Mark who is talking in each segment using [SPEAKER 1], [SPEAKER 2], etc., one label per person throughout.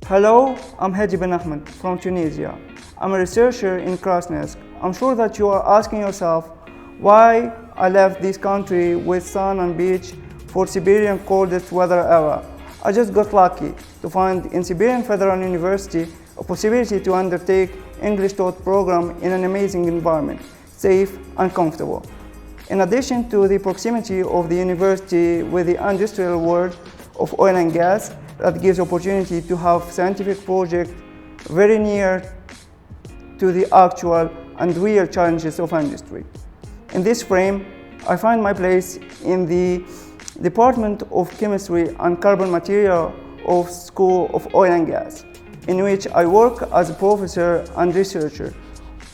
[SPEAKER 1] Hello, I'm Ben Ahmad from Tunisia. I'm a researcher in Krasnoyarsk. I'm sure that you are asking yourself why I left this country with sun and beach for Siberian coldest weather ever. I just got lucky to find in Siberian Federal University a possibility to undertake English taught program in an amazing environment, safe and comfortable. In addition to the proximity of the university with the industrial world of oil and gas, that gives opportunity to have scientific projects very near to the actual and real challenges of industry. In this frame, I find my place in the Department of Chemistry and Carbon Material of School of Oil and Gas, in which I work as a professor and researcher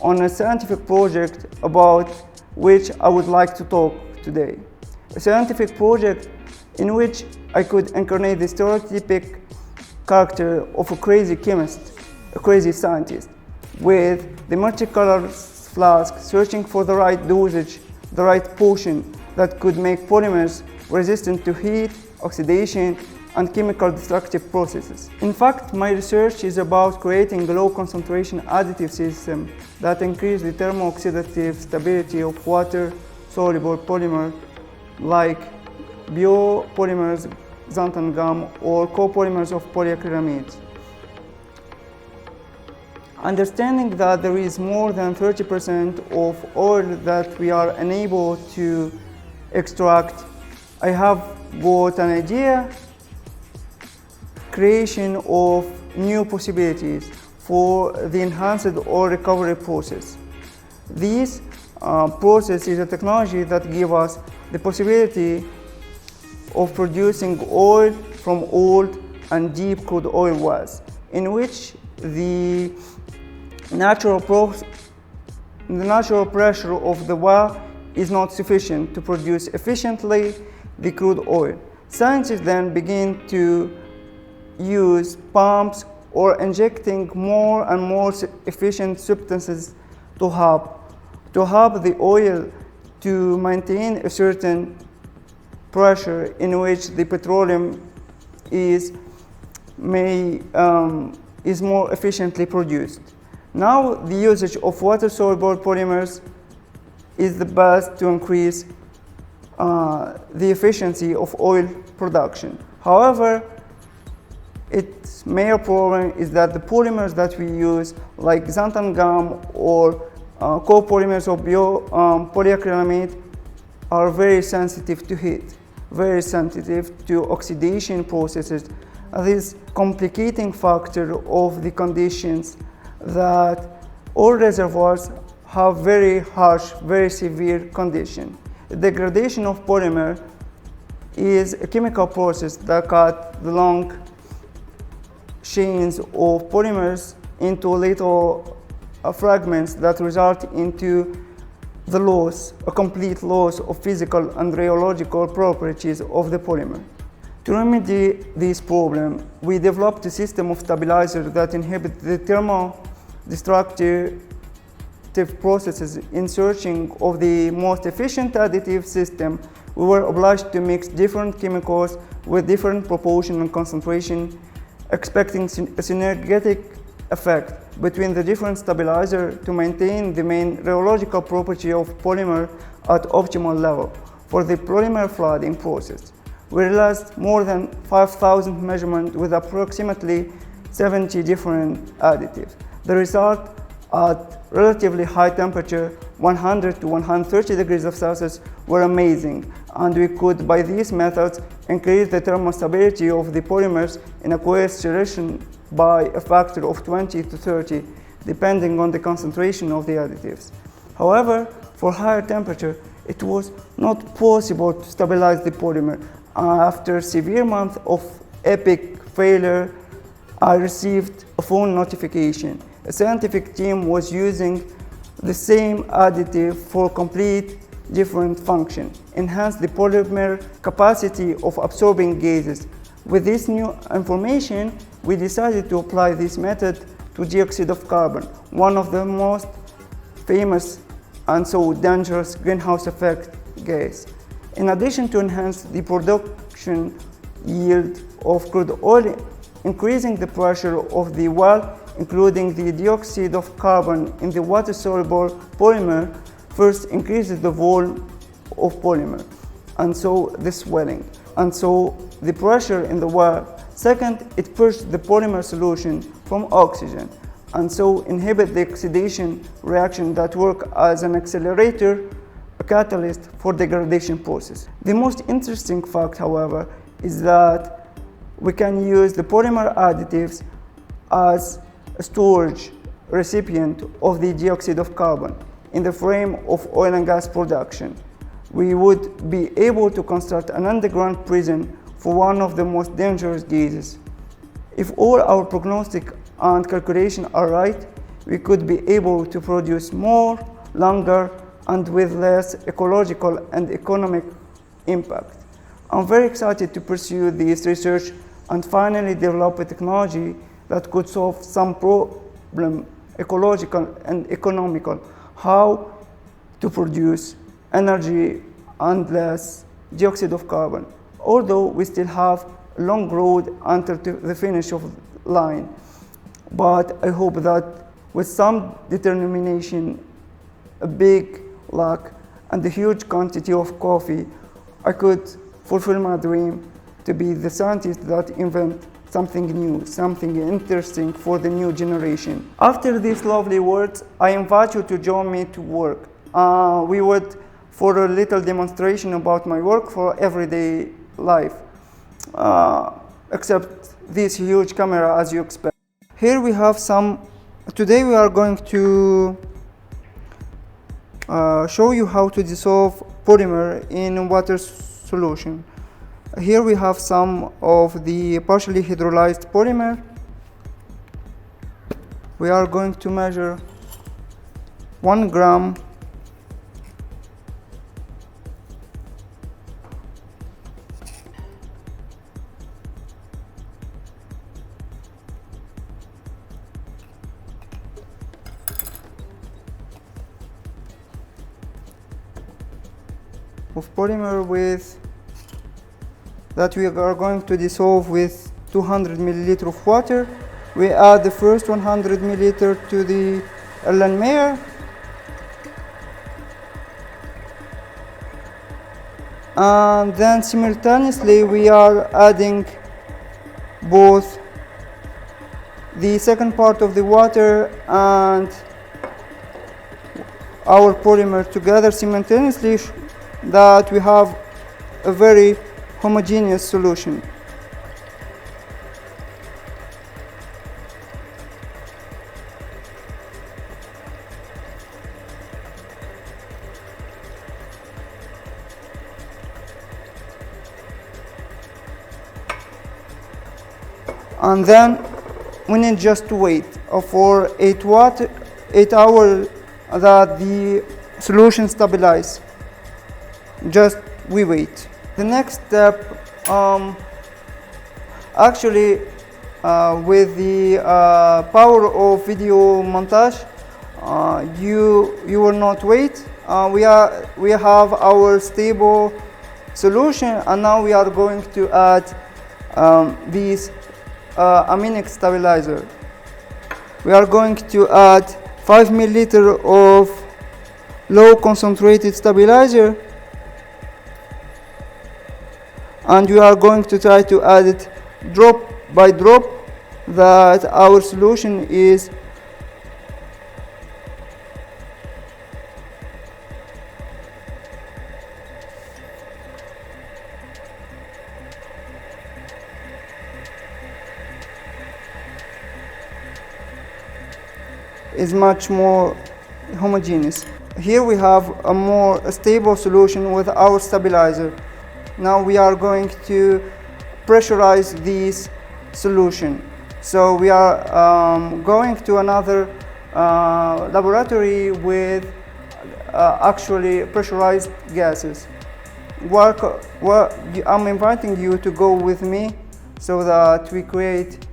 [SPEAKER 1] on a scientific project about which I would like to talk today. A scientific project in which I could incarnate the stereotypic character of a crazy chemist, a crazy scientist, with the multicolored flask searching for the right dosage, the right potion that could make polymers resistant to heat, oxidation, and chemical destructive processes. In fact, my research is about creating a low concentration additive system that increase the thermo-oxidative stability of water-soluble polymer like biopolymers, xanthan gum, or copolymers of polyacrylamides. Understanding that there is more than 30% of oil that we are unable to extract, I have got an idea, creation of new possibilities for the enhanced oil recovery process. This process is a technology that gives us the possibility of producing oil from old and deep crude oil wells, in which the natural pressure of the well is not sufficient to produce efficiently the crude oil. Scientists then begin to use pumps or injecting more and more efficient substances to help the oil to maintain a certain pressure in which the petroleum is more efficiently produced. Now the usage of water-soluble polymers is the best to increase the efficiency of oil production. However, its major problem is that the polymers that we use, like xanthan gum or copolymers of polyacrylamide, are very sensitive to heat, very sensitive to oxidation processes. This complicating factor of the conditions that all reservoirs have very harsh, very severe condition. The degradation of polymer is a chemical process that cuts the long chains of polymers into little fragments that result into the loss, a complete loss of physical and rheological properties of the polymer. To remedy this problem, we developed a system of stabilizers that inhibit the thermo-destructive processes. In searching of the most efficient additive system, we were obliged to mix different chemicals with different proportion and concentration, expecting a synergetic effect between the different stabilizers to maintain the main rheological property of polymer at optimal level for the polymer flooding process. We realized more than 5,000 measurements with approximately 70 different additives. The result at relatively high temperature, 100 to 130 degrees of Celsius, were amazing, and we could, by these methods, increase the thermostability of the polymers in aqueous solution by a factor of 20 to 30, depending on the concentration of the additives. However, for higher temperature, it was not possible to stabilize the polymer. After severe months of epic failure, I received a phone notification. A scientific team was using the same additive for complete different function, enhance the polymer capacity of absorbing gases. With this new information, we decided to apply this method to dioxide of carbon, one of the most famous and so dangerous greenhouse effect gas. In addition to enhance the production yield of crude oil increasing the pressure of the well, including the dioxide of carbon in the water-soluble polymer, first increases the volume of polymer, and so the swelling, and so the pressure in the well. Second, it pushes the polymer solution from oxygen, and so inhibit the oxidation reaction that work as an accelerator, a catalyst for degradation process. The most interesting fact, however, is that we can use the polymer additives as a storage recipient of the dioxide of carbon in the frame of oil and gas production. We would be able to construct an underground prison for one of the most dangerous gases. If all our prognostic and calculation are right, we could be able to produce more, longer, and with less ecological and economic impact. I'm very excited to pursue this research and finally develop a technology that could solve some problem, ecological and economical, how to produce energy and less dioxide of carbon. Although we still have a long road until the finish of the line, but I hope that with some determination, a big luck, and a huge quantity of coffee, I could fulfill my dream to be the scientist that invent something new, something interesting for the new generation. After these lovely words, I invite you to join me to work. We would for a little demonstration about my work for everyday life, except this huge camera as you expect. Here we have some, today we are going to show you how to dissolve polymer in water solution. Here we have some of the partially hydrolyzed polymer. We are going to measure 1 gram of polymer with that we are going to dissolve with 200 milliliter of water. We add the first 100 milliliter to the Erlenmeyer, and then simultaneously we are adding both the second part of the water and our polymer together simultaneously, that we have a very homogeneous solution. And then we need just to wait for 8 hours that the solution stabilize. Just we wait. The next step, actually, with the power of video montage, you will not wait. We have our stable solution, and now we are going to add this aminic stabilizer. We are going to add 5 milliliter of low concentrated stabilizer, and we are going to try to add it drop by drop, that our solution is much more homogeneous. Here we have a more stable solution with our stabilizer. Now we are going to pressurize this solution. So we are going to another laboratory with actually pressurized gases. I'm inviting you to go with me so that we create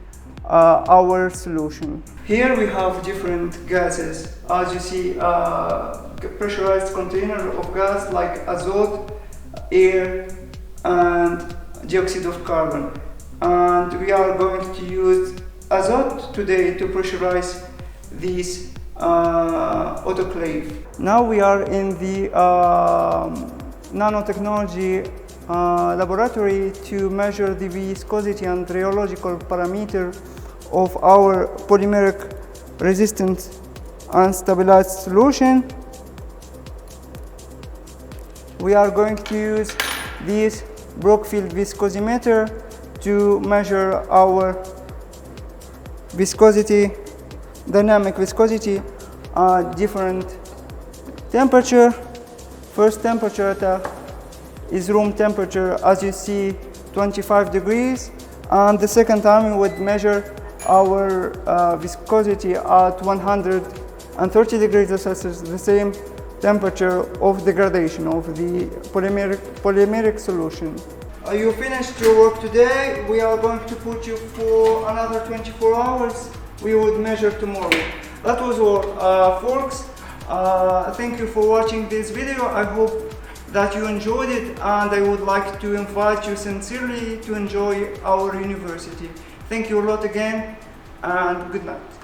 [SPEAKER 1] our solution. Here we have different gases. As you see, pressurized container of gas like azote, air, and dioxide of carbon. and we are going to use azote today to pressurize this autoclave. Now we are in the nanotechnology laboratory to measure the viscosity and rheological parameter of our polymeric resistant and stabilized solution. We are going to use this Brookfield viscosimeter to measure our viscosity, dynamic viscosity at different temperature. First temperature is room temperature, as you see, 25 degrees, and the second time we would measure our viscosity at 130 degrees Celsius, the same temperature of degradation of the polymeric solution. You finished your work today. We are going to put you for another 24 hours. We would measure tomorrow. That was all, folks. Thank you for watching this video. I hope that you enjoyed it, and I would like to invite you sincerely to enjoy our university. Thank you a lot again, and good night.